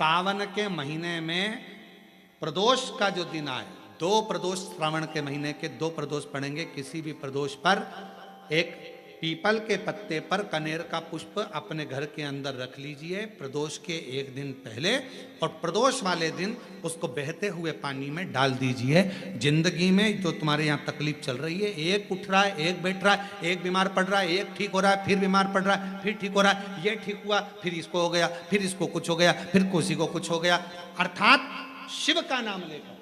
सावन के महीने में प्रदोष का जो दिन आए, दो प्रदोष श्रावण के महीने के दो प्रदोष पड़ेंगे। किसी भी प्रदोष पर एक पीपल के पत्ते पर कनेर का पुष्प अपने घर के अंदर रख लीजिए प्रदोष के एक दिन पहले, और प्रदोष वाले दिन उसको बहते हुए पानी में डाल दीजिए। जिंदगी में जो तुम्हारे यहाँ तकलीफ चल रही है, एक उठ रहा है, एक बैठ रहा है, एक बीमार पड़ रहा है, एक ठीक हो रहा है, फिर बीमार पड़ रहा है, फिर ठीक हो रहा है, ये ठीक हुआ, फिर इसको हो गया, फिर इसको कुछ हो गया, फिर किसी को कुछ हो गया, अर्थात शिव का नाम लेकर।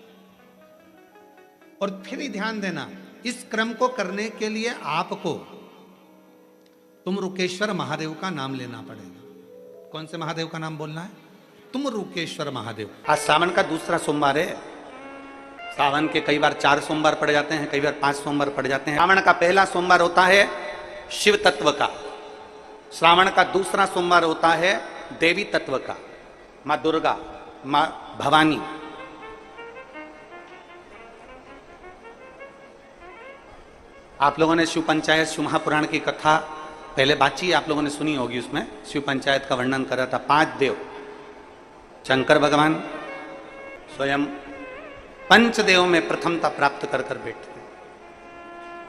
और फिर ही ध्यान देना, इस क्रम को करने के लिए आपको तुम रुकेश्वर महादेव का नाम लेना पड़ेगा। कौन से महादेव का नाम बोलना है? तुम रुकेश्वर महादेव। आज सावन का दूसरा सोमवार है। सावन के कई बार 4 सोमवार पड़ जाते हैं, कई बार 5 सोमवार पड़ जाते हैं। सावन का पहला सोमवार होता है शिव तत्व का, श्रावण का दूसरा सोमवार होता है देवी तत्व का, माँ दुर्गा, माँ भवानी। आप लोगों ने शिव पंचायत शिव महापुराण की कथा पहले बातचीत आप लोगों ने सुनी होगी। उसमें शिव पंचायत का वर्णन करा था। 5 देव, शंकर भगवान स्वयं पंचदेव में प्रथमता प्राप्त कर कर बैठते,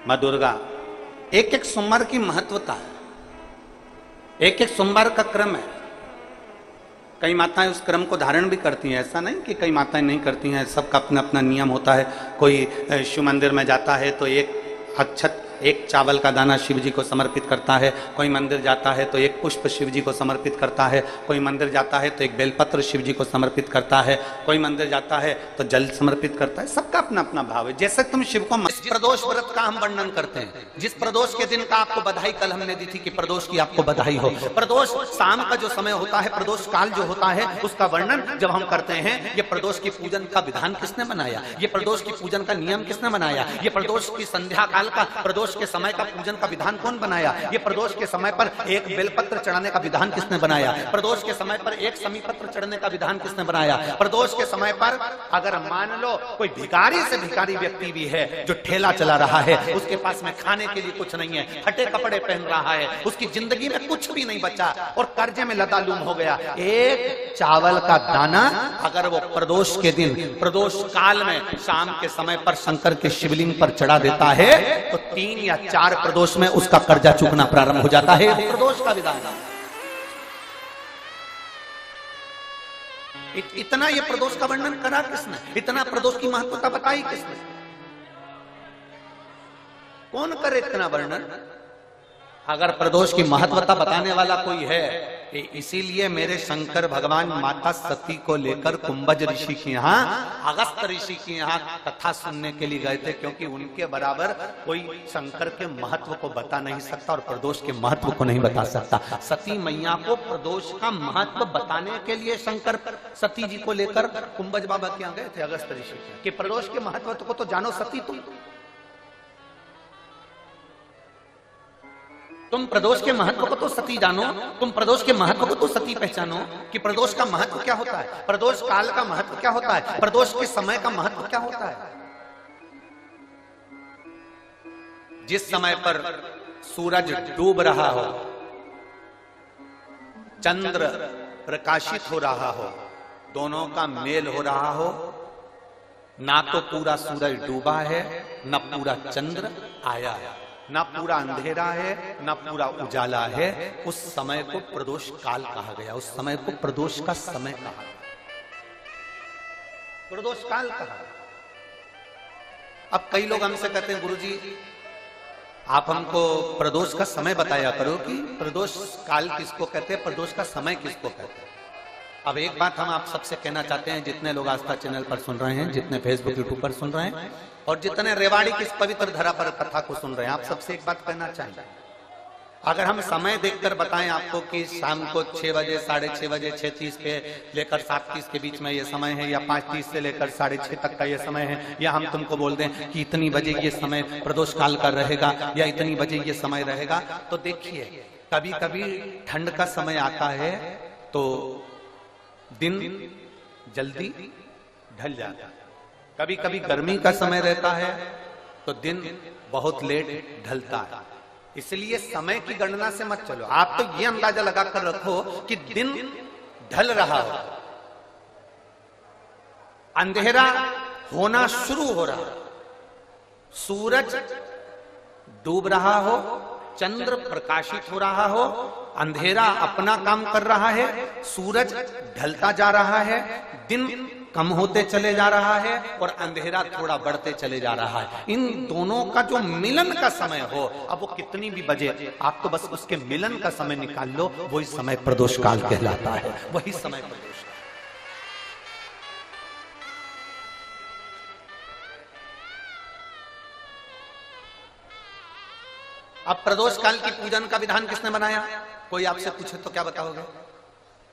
माँ दुर्गा। एक एक सोमवार की महत्वता है, एक एक सोमवार का क्रम है। कई माताएं उस क्रम को धारण भी करती हैं, ऐसा नहीं कि कई माताएं नहीं करती हैं, सबका अपना अपना नियम होता है। कोई शिव मंदिर में जाता है तो एक अक्षत, एक चावल का दाना शिव जी को समर्पित करता है, कोई मंदिर जाता है तो एक पुष्प शिव जी को समर्पित करता है, कोई मंदिर जाता है तो एक बेलपत्र शिव जी को समर्पित करता है, कोई मंदिर जाता है तो जल समर्पित करता है। सबका अपना अपना भाव है। जैसे तुम शिव को प्रदोष व्रत का हम वर्णन करते हैं, जिस प्रदोष के दिन का आपको बधाई कल हमने दी थी कि प्रदोष की आपको बधाई हो। प्रदोष शाम का जो समय होता है, प्रदोष काल जो होता है, उसका वर्णन जब हम करते हैं, ये प्रदोष की पूजन का विधान किसने बनाया, ये प्रदोष की पूजन का नियम किसने बनाया, ये प्रदोष की संध्या काल का, प्रदोष के समय का पूजन का विधान कौन बनाया, ये प्रदोष के समय पर एक बेलपत्र चढ़ाने का विधान किसने बनाया, प्रदोष के समय पर एक समीपत्र चढ़ने का विधान किसने बनाया। प्रदोष के समय पर अगर मान लो कोई भिखारी से भिखारी व्यक्ति भी है जो ठेला चला रहा है, उसके पास में खाने के लिए कुछ नहीं है, फटे कपड़े पहन रहा है, उसकी जिंदगी में कुछ भी नहीं बचा और कर्जे में लदालूम हो गया, एक चावल का दाना अगर वो प्रदोष के दिन, प्रदोष काल में शाम के समय पर शंकर के शिवलिंग पर चढ़ा देता है तो 3 या 4 प्रदोष में उसका कर्जा चुकना प्रारंभ हो जाता है। प्रदोष का विधान इतना, ये प्रदोष का वर्णन करा किसने, इतना प्रदोष की महत्वता बताई किसने, कौन करे इतना वर्णन? अगर प्रदोष की महत्वता बताने वाला कोई है, इसीलिए मेरे शंकर भगवान माता सती को लेकर कुंभज ऋषि के यहाँ, अगस्त ऋषि के यहाँ कथा सुनने के लिए गए थे, क्योंकि उनके बराबर कोई शंकर के महत्व को बता नहीं सकता और प्रदोष के महत्व को नहीं बता सकता। सती मैया को प्रदोष का महत्व बताने के लिए शंकर सती जी को लेकर कुंभज बाबा के यहाँ गए थे, अगस्त ऋषि, कि प्रदोष के महत्व को तो जानो सती, तुम प्रदोष के महत्व को तो सती जानो, तुम प्रदोष के महत्व को तो सती पहचानो कि प्रदोष का महत्व क्या होता है, प्रदोष काल का महत्व क्या होता है, प्रदोष के समय का महत्व क्या होता है। जिस समय पर सूरज डूब रहा हो, चंद्र प्रकाशित हो रहा हो, दोनों का मेल हो रहा हो, ना तो पूरा सूरज डूबा है, ना पूरा चंद्र आया है, ना पूरा अंधेरा है, ना पूरा उजाला है, उस समय को प्रदोष काल कहा गया, उस समय को प्रदोष का समय कहा गया, प्रदोष काल कहा। अब कई लोग हमसे कहते हैं गुरुजी आप हमको प्रदोष का समय बताया करो कि प्रदोष काल किसको कहते हैं, प्रदोष का समय किसको कहते हैं। अब एक बात हम आप सबसे कहना चाहते हैं, जितने लोग आस्था चैनल पर सुन रहे हैं, जितने फेसबुक यूट्यूब पर सुन रहे हैं और जितने रेवाड़ी की इस पवित्र धरा पर कथा को सुन रहे हैं, आप सबसे एक बात कहना चाहिए, अगर हम समय देखकर बताएं आपको कि शाम को 6 बजे, 6:30 बजे, 6:30 पे लेकर 7:30 के बीच में ये समय है, या 5:30 से लेकर 6:30 तक का ये समय है, या हम तुमको बोल दें कि इतनी बजे ये समय प्रदोष काल का रहेगा या इतनी बजे ये समय रहेगा, तो देखिए कभी कभी ठंड का समय आता है तो दिन जल्दी ढल जाता है, कभी कभी गर्मी का समय रहता है तो दिन बहुत लेट ढलता है। इसलिए समय की गणना से मत चलो, आप तो ये अंदाजा लगाकर रखो कि दिन ढल रहा हो अंधेरा होना शुरू हो रहा, सूरज डूब रहा हो, चंद्र प्रकाशित हो रहा हो, अंधेरा अपना काम कर रहा है, सूरज ढलता जा रहा है, दिन कम होते चले जा रहा है और अंधेरा थोड़ा बढ़ते चले जा रहा है। इन दोनों का जो मिलन का समय हो, अब वो कितनी भी बजे, आप तो बस उसके मिलन का समय निकाल लो, वही समय प्रदोष काल कहलाता है, वही समय प्रदोष। अब प्रदोष काल की पूजन का विधान किसने बनाया? कोई आपसे पूछे तो क्या बताओगे?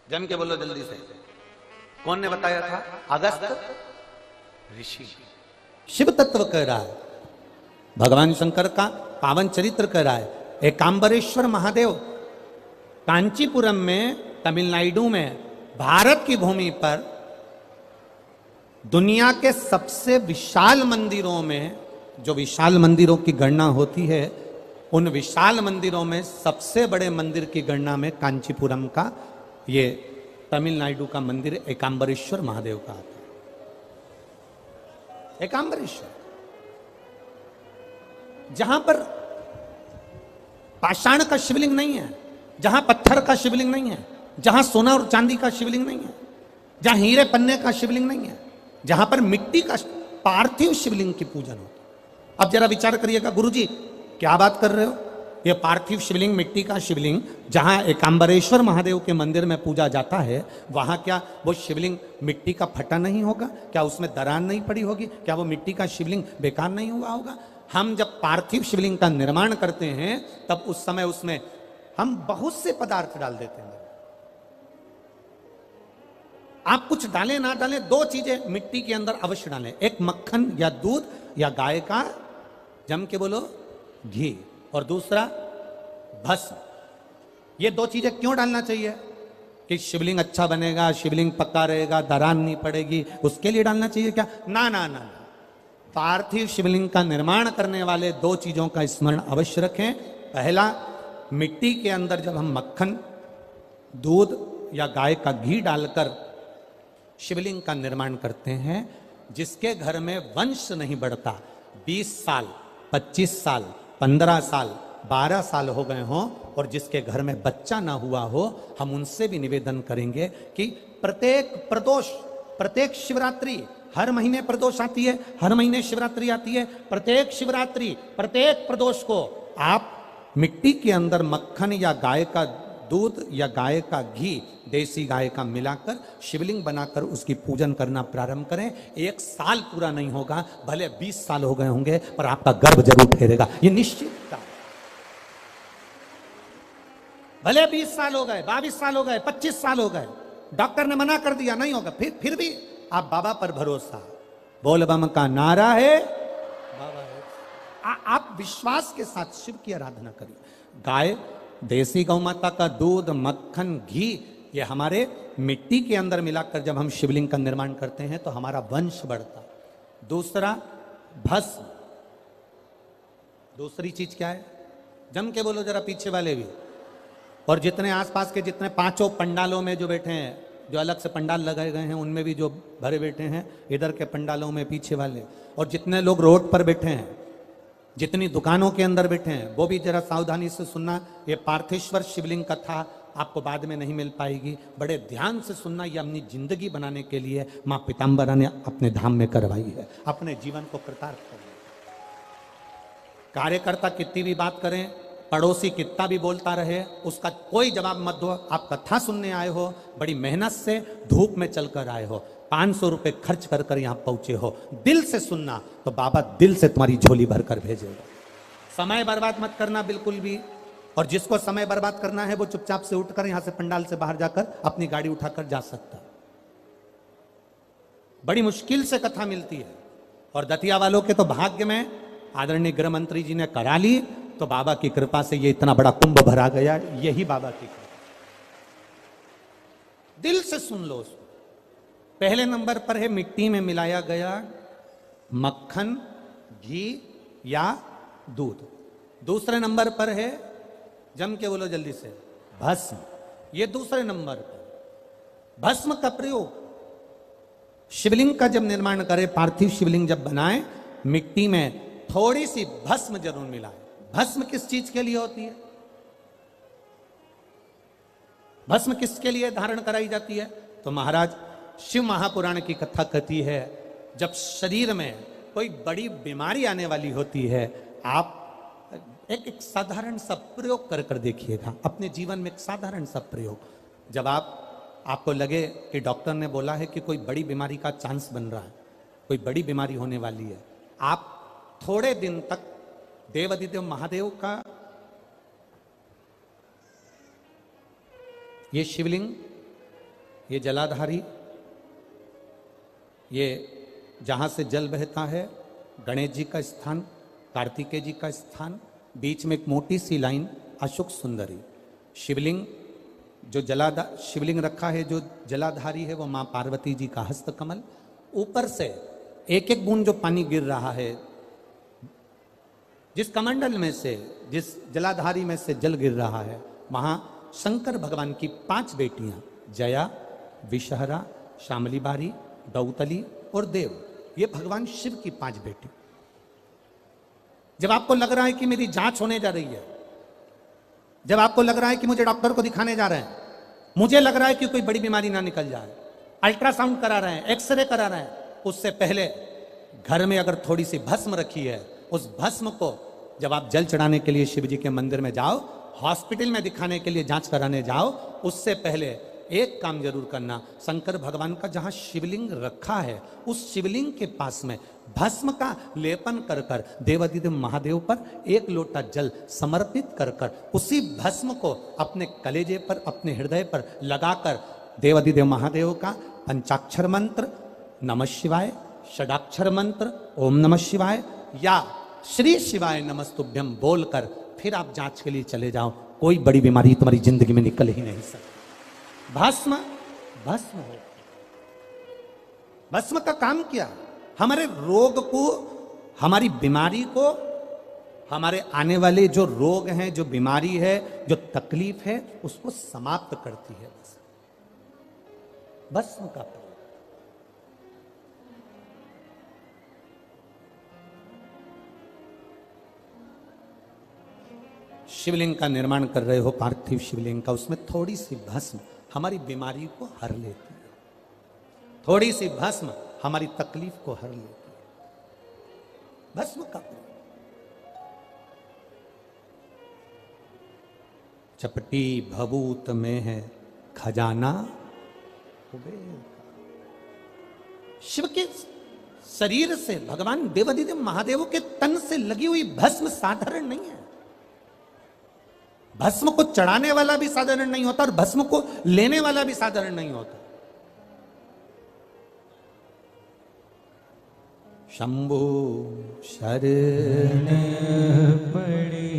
जम के बोलो जल्दी से, कौन ने बताया था? अगस्त ऋषि। शिव तत्व कह रहा है, भगवान शंकर का पावन चरित्र कह रहा है। एकांबरेश्वर महादेव कांचीपुरम में, तमिलनाडु में, भारत की भूमि पर दुनिया के सबसे विशाल मंदिरों में, जो विशाल मंदिरों की गणना होती है, उन विशाल मंदिरों में सबसे बड़े मंदिर की गणना में कांचीपुरम का, ये तमिलनाडु का मंदिर एकांबरेश्वर महादेव का आता है। एकांबरेश्वर, जहां पर पाषाण का शिवलिंग नहीं है, जहां पत्थर का शिवलिंग नहीं है, जहां सोना और चांदी का शिवलिंग नहीं है, जहां हीरे पन्ने का शिवलिंग नहीं है, जहां पर मिट्टी का पार्थिव शिवलिंग की पूजन होती है। अब जरा विचार करिएगा, गुरुजी क्या बात कर रहे हो? ये पार्थिव शिवलिंग, मिट्टी का शिवलिंग, जहां एकांबरेश्वर महादेव के मंदिर में पूजा जाता है, वहां क्या वो शिवलिंग मिट्टी का फटा नहीं होगा? क्या उसमें दरार नहीं पड़ी होगी? क्या वो मिट्टी का शिवलिंग बेकार नहीं हुआ होगा? हम जब पार्थिव शिवलिंग का निर्माण करते हैं, तब उस समय उसमें हम बहुत से पदार्थ डाल देते हैं। आप कुछ डालें ना डालें, दो चीजें मिट्टी के अंदर अवश्य डालें, एक मक्खन या दूध या गाय का, जम के बोलो, घी, और दूसरा भस्म। ये दो चीजें क्यों डालना चाहिए? कि शिवलिंग अच्छा बनेगा, शिवलिंग पक्का रहेगा, दरार नहीं पड़ेगी, उसके लिए डालना चाहिए क्या? ना ना ना, पार्थिव शिवलिंग का निर्माण करने वाले दो चीजों का स्मरण अवश्य रखें। पहला, मिट्टी के अंदर जब हम मक्खन, दूध या गाय का घी डालकर शिवलिंग का निर्माण करते हैं, जिसके घर में वंश नहीं बढ़ता, 20 साल, 25 साल, 15 साल, 12 साल हो गए हों, और जिसके घर में बच्चा ना हुआ हो, हम उनसे भी निवेदन करेंगे कि प्रत्येक प्रदोष, प्रत्येक शिवरात्रि, हर महीने प्रदोष आती है, हर महीने शिवरात्रि आती है, प्रत्येक शिवरात्रि, प्रत्येक प्रदोष को आप मिट्टी के अंदर मक्खन या गाय का दूध या गाय का घी, देसी गाय का मिलाकर शिवलिंग बनाकर उसकी पूजन करना प्रारंभ करें। 1 साल पूरा नहीं होगा, भले 20 साल हो गए होंगे, पर आपका गर्भ जरूर ठहरेगा, ये निश्चित था। भले 20 साल हो गए, 22 साल हो गए, 25 साल हो गए, डॉक्टर ने मना कर दिया नहीं होगा, फिर भी आप बाबा पर भरोसा, बोल बम का नारा है, बाबा है। आप विश्वास के साथ शिव की आराधना करिए। गाय, देसी गौ माता का दूध, मक्खन, घी, ये हमारे मिट्टी के अंदर मिलाकर जब हम शिवलिंग का निर्माण करते हैं तो हमारा वंश बढ़ता। दूसरा, भस्म। दूसरी चीज क्या है? जम के बोलो जरा, पीछे वाले भी, और जितने आसपास के जितने 5 पंडालों में जो बैठे हैं, जो अलग से पंडाल लगाए गए हैं, उनमें भी जो भरे बैठे हैं, इधर के पंडालों में पीछे वाले, और जितने लोग रोड पर बैठे हैं, जितनी दुकानों के अंदर बैठे हैं, वो भी जरा सावधानी से सुनना। ये पार्थेश्वर शिवलिंग कथा आपको बाद में नहीं मिल पाएगी, बड़े ध्यान से सुनना। ये अपनी जिंदगी बनाने के लिए माँ पीताम्बरा ने अपने धाम में करवाई है, अपने जीवन को कृतार्थ करने। कार्यकर्ता कितनी भी बात करें, पड़ोसी कितना भी बोलता रहे, उसका कोई जवाब मत दो। आप कथा सुनने आए हो, बड़ी मेहनत से धूप में चलकर आए हो, 500 रुपए खर्च कर कर यहां पहुंचे हो, दिल से सुनना तो बाबा दिल से तुम्हारी झोली भर कर भेजेगा। समय बर्बाद मत करना बिल्कुल भी, और जिसको समय बर्बाद करना है वो चुपचाप से उठकर यहां से पंडाल से बाहर जाकर अपनी गाड़ी उठाकर जा सकता। बड़ी मुश्किल से कथा मिलती है, और दतिया वालों के तो भाग्य में आदरणीय गृह मंत्री जी ने करा ली, तो बाबा की कृपा से ये इतना बड़ा कुंभ भरा गया, यही बाबा की कृपा। दिल से सुन लो उसको। पहले नंबर पर है मिट्टी में मिलाया गया मक्खन, घी या दूध। दूसरे नंबर पर है, जम के बोलो जल्दी से, भस्म। ये दूसरे नंबर पर। भस्म का प्रयोग शिवलिंग का जब निर्माण करे, पार्थिव शिवलिंग जब बनाए, मिट्टी में थोड़ी सी भस्म जरूर मिलाए। भस्म किस चीज के लिए होती है? भस्म किसके लिए धारण कराई जाती है? तो महाराज शिव महापुराण की कथा कहती है, जब शरीर में कोई बड़ी बीमारी आने वाली होती है, आप एक साधारण सा प्रयोग कर देखिएगा अपने जीवन में। एक साधारण सा प्रयोग, जब आपको लगे कि डॉक्टर ने बोला है कि कोई बड़ी बीमारी का चांस बन रहा है, कोई बड़ी बीमारी होने वाली है, आप थोड़े दिन तक देवाधिदेव महादेव का ये शिवलिंग, ये जलाधारी, ये जहां से जल बहता है, गणेश जी का स्थान, कार्तिकेय जी का स्थान, बीच में एक मोटी सी लाइन अशोक सुंदरी, शिवलिंग जो शिवलिंग रखा है, जो जलाधारी है वो मां पार्वती जी का हस्तकमल, ऊपर से एक एक बूंद जो पानी गिर रहा है, जिस कमंडल में से, जिस जलाधारी में से जल गिर रहा है, वहां शंकर भगवान की 5 बेटियां, जया, विषहरा, शामली बारी, दौतली और देव, ये भगवान शिव की 5 बेटी। जब आपको लग रहा है कि मेरी जांच होने जा रही है, जब आपको लग रहा है कि मुझे डॉक्टर को दिखाने जा रहे हैं, मुझे लग रहा है कि कोई बड़ी बीमारी ना निकल जाए, अल्ट्रासाउंड करा रहे हैं, एक्सरे करा रहे हैं, उससे पहले घर में अगर थोड़ी सी भस्म रखी है, उस भस्म को जब आप जल चढ़ाने के लिए शिव जी के मंदिर में जाओ, हॉस्पिटल में दिखाने के लिए जांच कराने जाओ, उससे पहले एक काम जरूर करना, शंकर भगवान का जहां शिवलिंग रखा है, उस शिवलिंग के पास में भस्म का लेपन कर कर देवाधिदेव महादेव पर 1 लोटा जल समर्पित कर कर उसी भस्म को अपने कलेजे पर, अपने हृदय पर लगाकर देवाधिदेव महादेव का पंचाक्षर मंत्र नमः शिवाय, षडाक्षर मंत्र ओम नमः शिवाय या श्री शिवाय नमस्तुभ्यम बोलकर फिर आप जांच के लिए चले जाओ। कोई बड़ी बीमारी तुम्हारी जिंदगी में निकल ही नहीं सकती। भस्म भस्म हो, भस्म का काम क्या? हमारे रोग को, हमारी बीमारी को, हमारे आने वाले जो रोग हैं, जो बीमारी है, जो तकलीफ है, उसको समाप्त करती है भस्म का प्रयोग। शिवलिंग का निर्माण कर रहे हो, पार्थिव शिवलिंग का, उसमें थोड़ी सी भस्म हमारी बीमारी को हर लेती है, थोड़ी सी भस्म हमारी तकलीफ को हर लेती है। भस्म का चपटी भभूत में है खजाना कुबेर का। शिव के शरीर से, भगवान देवाधिदेव महादेव के तन से लगी हुई भस्म साधारण नहीं है। भस्म को चढ़ाने वाला भी साधारण नहीं होता और भस्म को लेने वाला भी साधारण नहीं होता। शंभु शरण पड़ी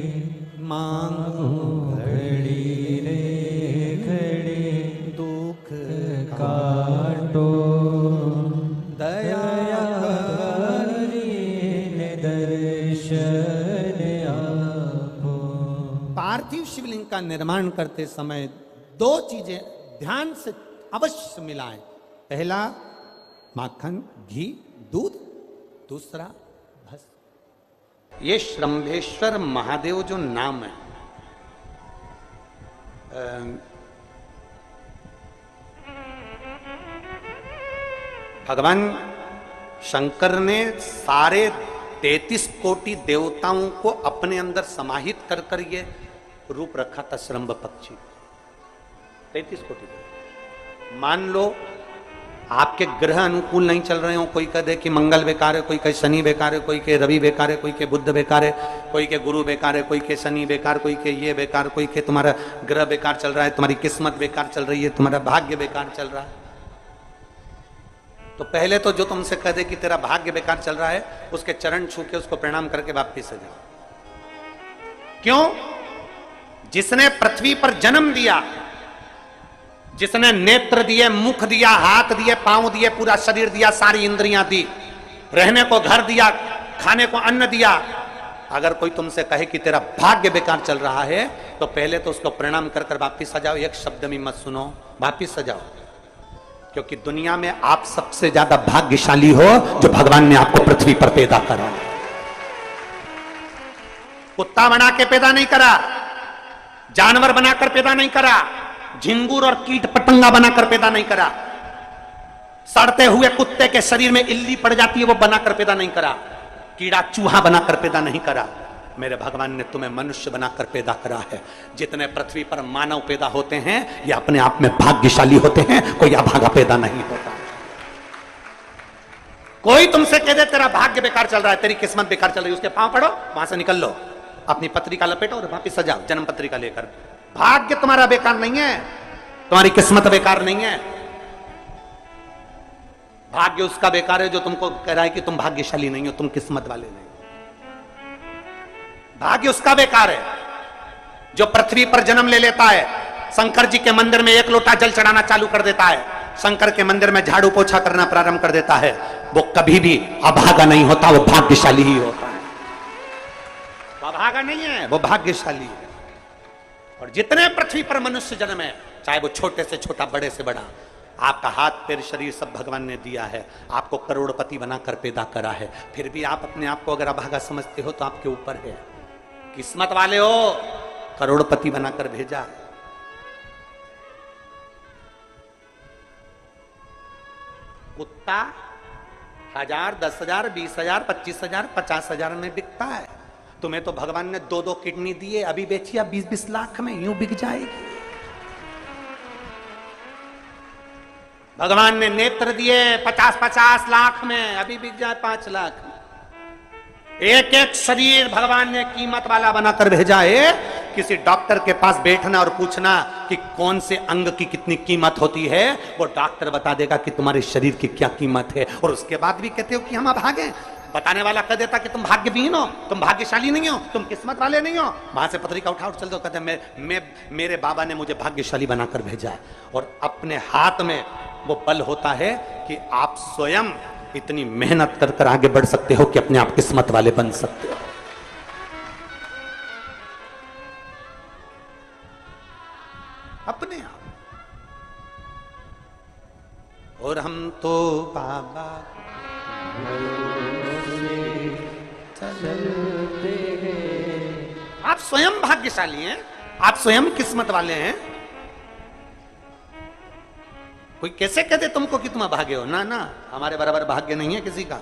मांगो घड़ी रे घड़ी, दुख काटो दया दर्शन। पार्थिव शिवलिंग का निर्माण करते समय 2 चीजें ध्यान से अवश्य मिलाएं। पहला माखन, घी, दूध, दूसरा भस्म। ये श्रंभेश्वर महादेव जो नाम है, भगवान शंकर ने सारे 33 कोटि देवताओं को अपने अंदर समाहित कर कर ये रूप रखा था श्रंभ पक्षी। 33 कोटि। मान लो आपके ग्रह अनुकूल नहीं चल रहे हो, कोई कह दे कि मंगल बेकार है, कोई कहे शनि बेकार है, कोई के रवि बेकार है, कोई के बुध बेकार है, कोई के गुरु बेकार है, कोई के शनि बेकार, कोई के ये बेकार, कोई के तुम्हारा ग्रह बेकार चल रहा है, तुम्हारी किस्मत बेकार चल रही है, तुम्हारा भाग्य बेकार चल रहा है। तो पहले तो जो तुमसे कह दे कि तेरा भाग्य बेकार चल रहा है, उसके चरण छू के उसको प्रणाम करके वापिस आ जाओ। क्यों? जिसने पृथ्वी पर जन्म दिया, जिसने नेत्र दिए, मुख दिया, हाथ दिए, पांव दिए, पूरा शरीर दिया, सारी इंद्रियां दी, रहने को घर दिया, खाने को अन्न दिया, अगर कोई तुमसे कहे कि तेरा भाग्य बेकार चल रहा है, तो पहले तो उसको प्रणाम कर कर वापिस आ जाओ। एक शब्द में मत सुनो, वापिस आ जाओ। क्योंकि दुनिया में आप सबसे ज्यादा भाग्यशाली हो जो भगवान ने आपको पृथ्वी पर पैदा करा। कुत्ता बना के पैदा नहीं करा, जानवर बनाकर पैदा नहीं करा, झिंगुर और कीट पतंगा बनाकर पैदा नहीं करा, सड़ते हुए कुत्ते के शरीर में इल्ली पड़ जाती है वो बनाकर पैदा नहीं करा, कीड़ा चूहा बनाकर पैदा नहीं करा। मेरे भगवान ने तुम्हें मनुष्य बनाकर पैदा करा है। जितने पृथ्वी पर मानव पैदा होते हैं ये अपने आप में भाग्यशाली होते हैं, कोई अभागा पैदा नहीं होता। कोई तुमसे कह दे तेरा भाग्य बेकार चल रहा है, तेरी किस्मत बेकार चल रही है, उसके पांव पड़ो, वहां से निकल लो, अपनी पत्रिका लपेटो और वापिस सजाओ जन्म पत्रिका लेकर। भाग्य तुम्हारा बेकार नहीं है, तुम्हारी किस्मत बेकार नहीं है। भाग्य उसका बेकार है जो तुमको कह रहा है कि तुम भाग्यशाली नहीं हो, तुम किस्मत वाले नहीं। भाग्य उसका बेकार है जो पृथ्वी पर जन्म ले लेता है, शंकर जी के मंदिर में 1 लोटा जल चढ़ाना चालू कर देता है, शंकर के मंदिर में झाड़ू पोछा करना प्रारंभ कर देता है, वो कभी भी अभागा नहीं होता, वो भाग्यशाली ही होता है। वो अभागा नहीं है, वो भाग्यशाली है। और जितने पृथ्वी पर मनुष्य जन्म है, चाहे वो छोटे से छोटा बड़े से बड़ा, आपका हाथ पैर शरीर सब भगवान ने दिया है, आपको करोड़पति बनाकर पैदा करा है, फिर भी आप अपने आप को अगर अभागा समझते हो तो आपके ऊपर है। किस्मत वाले हो, करोड़पति बनाकर भेजा। कुत्ता 1000, 10,000, 20,000, 25,000, 50,000 में बिकता है। तुम्हें तो भगवान ने 2-2 किडनी दिए, अभी बेचिए 20-20 लाख में, यूं बिक जाएगी। भगवान ने नेत्र दिए 50-50 लाख में, अभी बिक जाए 5 लाख में। एक एक शरीर भगवान ने कीमत वाला बनाकर भेजा है। किसी डॉक्टर के पास बैठना और पूछना कि कौन से अंग की कितनी कीमत होती है, वो डॉक्टर बता देगा कि तुम्हारे शरीर की क्या कीमत है। और उसके बाद भी कहते हो कि हम अभागे। बताने वाला कह देता कि तुम भाग्यहीन हो, तुम भाग्यशाली नहीं हो, तुम किस्मत वाले नहीं हो। वहां से पत्रिका उठा चल दो, कहते मेरे बाबा ने मुझे भाग्यशाली बनाकर भेजा है। और अपने हाथ में वो बल होता है कि आप स्वयं इतनी मेहनत कर कर आगे बढ़ सकते हो कि अपने आप किस्मत वाले बन सकते हो। अपने आप। और हम तो बाबा चलते हैं। आप स्वयं भाग्यशाली हैं, आप स्वयं किस्मत वाले हैं। कोई कैसे कहते तुमको कि तुम अभागे हो? ना ना, हमारे बराबर भाग्य नहीं है किसी का।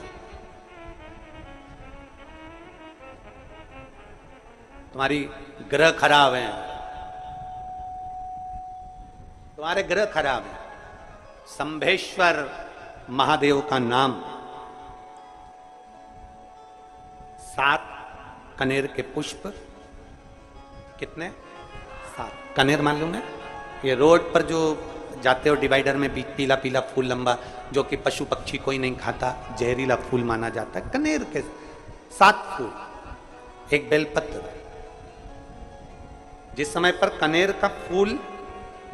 तुम्हारी ग्रह खराब है, तुम्हारे ग्रह खराब है। संभेश्वर महादेव का नाम 7 कनेर के पुष्प, कितने? 7 कनेर मालूम है? ये रोड पर जो जाते हो डिवाइडर में पीला पीला फूल लंबा, जो कि पशु पक्षी कोई नहीं खाता, जहरीला फूल माना जाता है। कनेर के 7 फूल, एक बेलपत्र। जिस समय पर कनेर का फूल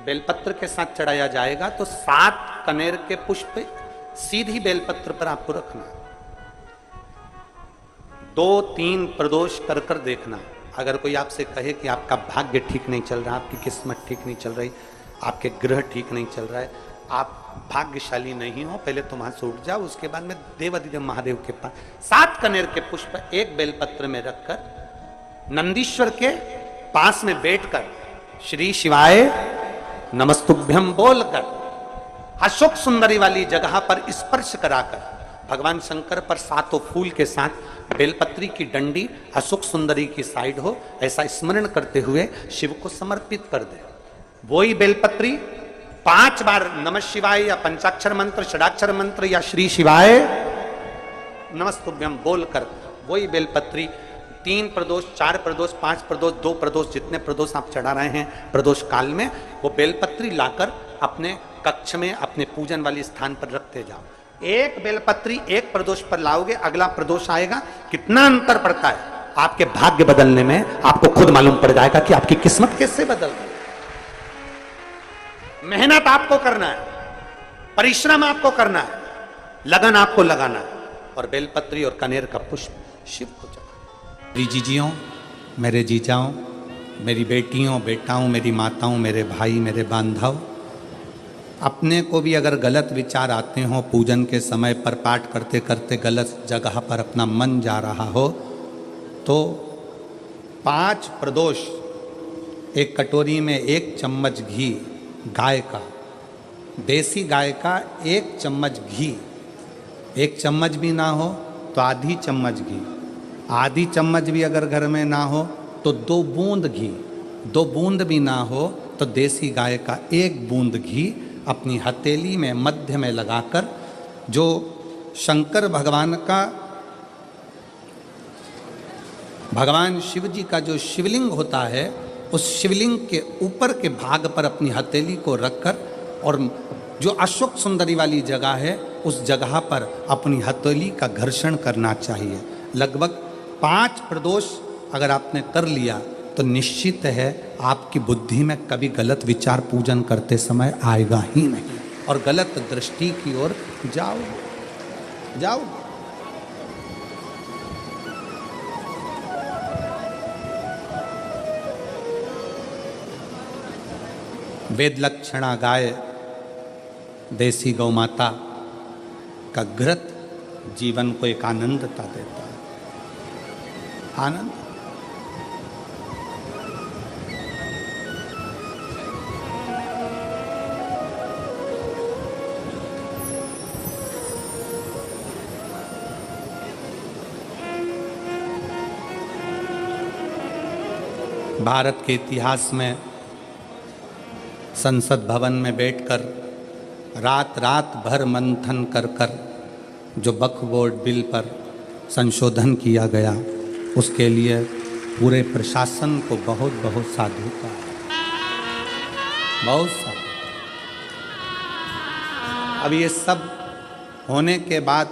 बेलपत्र के साथ चढ़ाया जाएगा तो 7 कनेर के पुष्प सीधी बेलपत्र पर आपको रखना। 2-3 प्रदोष कर कर देखना। अगर कोई आपसे कहे कि आपका भाग्य ठीक नहीं चल रहा, आपकी किस्मत ठीक नहीं चल रही, आपके ग्रह ठीक नहीं चल रहा है, आप भाग्यशाली नहीं हो, पहले तुम वहां से उठ जाओ। उसके बाद में देवाधिदेव महादेव के पास 7 कनेर के पुष्प एक बेलपत्र में रखकर नंदीश्वर के पास में बैठकर श्री शिवाय नमस्तुभ्यम बोलकर अशोक सुंदरी वाली जगह पर स्पर्श कराकर भगवान शंकर पर 7 फूल के साथ बेलपत्री की डंडी अशोक सुंदरी की साइड हो, ऐसा स्मरण करते हुए शिव को समर्पित कर दे। वही बेलपत्री 5 बार नमः शिवाय या पंचाक्षर मंत्र, षडाक्षर मंत्र या श्री शिवाय नमस्तुभ्यम बोलकर वही बेलपत्री 3 प्रदोष, 4 प्रदोष, 5 प्रदोष, 2 प्रदोष, जितने प्रदोष आप चढ़ा रहे हैं प्रदोष काल में, वो बेलपत्री लाकर अपने कक्ष में अपने पूजन वाले स्थान पर रखते जाओ। एक बेलपत्री एक प्रदोष पर लाओगे, अगला प्रदोष आएगा, कितना अंतर पड़ता है आपके भाग्य बदलने में, आपको खुद मालूम पड़ जाएगा कि आपकी किस्मत कैसे बदल गई। मेहनत आपको करना है, परिश्रम आपको करना है, लगन आपको लगाना है, और बेलपत्री और कनेर का पुष्प शिव को चढ़ाना। मेरी जीजियों, मेरे जीजाओं, मेरी बेटियों, बेटाओं, मेरी माताओं, मेरे भाई, मेरे बांधव, अपने को भी अगर गलत विचार आते हों, पूजन के समय पर पाठ करते करते गलत जगह पर अपना मन जा रहा हो, तो 5 प्रदोष, एक कटोरी में 1 चम्मच घी, गाय का, देसी गाय का 1 चम्मच घी, 1 चम्मच भी ना हो तो आधी चम्मच घी, आधी चम्मच भी अगर घर में ना हो तो 2 बूंद घी, 2 बूंद भी ना हो तो देसी गाय का 1 बूंद घी अपनी हथेली में मध्य में लगाकर, जो शंकर भगवान का, भगवान शिव जी का जो शिवलिंग होता है, उस शिवलिंग के ऊपर के भाग पर अपनी हथेली को रखकर, और जो अशोक सुंदरी वाली जगह है उस जगह पर अपनी हथेली का घर्षण करना चाहिए। लगभग 5 प्रदोष अगर आपने कर लिया तो निश्चित है आपकी बुद्धि में कभी गलत विचार पूजन करते समय आएगा ही नहीं, और गलत दृष्टि की ओर जाओ। वेद लक्षणा गाय, देसी गौ माता का घृत जीवन को एक आनंदता देता है, आनंद। भारत के इतिहास में संसद भवन में बैठकर रात भर मंथन कर कर जो वक्फ बोर्ड बिल पर संशोधन किया गया, उसके लिए पूरे प्रशासन को बहुत बहुत साधुता, बहुत साधु। अब ये सब होने के बाद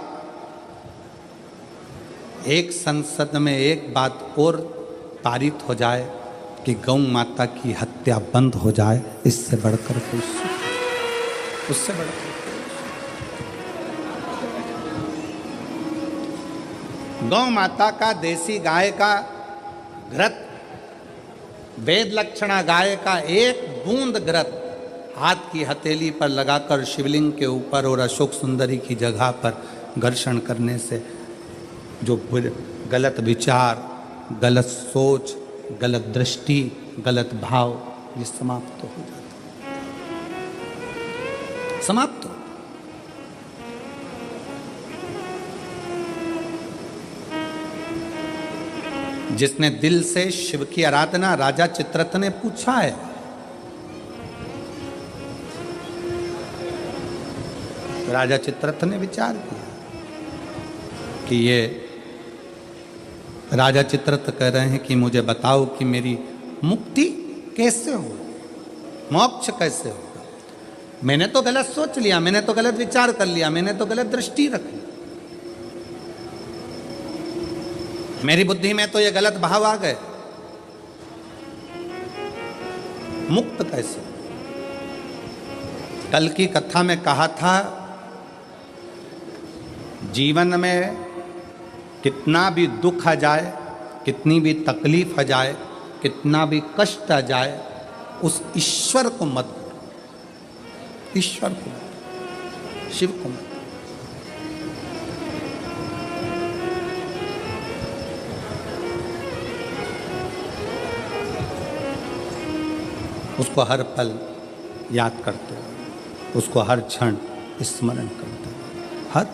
एक संसद में एक बात और पारित हो जाए कि गौ माता की हत्या बंद हो जाए, इससे बढ़कर कोई सुख, उससे बढ़कर गौ माता का, देसी गाय का घृत, वेद लक्षणा गाय का 1 बूंद घृत हाथ की हथेली पर लगाकर शिवलिंग के ऊपर और अशोक सुंदरी की जगह पर घर्षण करने से जो गलत विचार, गलत सोच, गलत दृष्टि, गलत भाव, ये समाप्त हो जाता, समाप्त हो। जिसने दिल से शिव की आराधना, राजा चित्ररथ ने पूछा है, राजा चित्ररथ ने विचार किया कि ये राजा चित्ररथ कह रहे हैं कि मुझे बताओ कि मेरी मुक्ति कैसे हो, मोक्ष कैसे होगा। मैंने तो गलत सोच लिया, मैंने तो गलत विचार कर लिया, मैंने तो गलत दृष्टि रख ली, मेरी बुद्धि में तो ये गलत भाव आ गए, मुक्त कैसे। कल की कथा में कहा था, जीवन में कितना भी दुख आ जाए, कितनी भी तकलीफ आ जाए, कितना भी कष्ट आ जाए, उस ईश्वर को मत भूलो, ईश्वर को, शिव को मत। उसको हर पल याद करते हो, उसको हर क्षण स्मरण करते हो, हर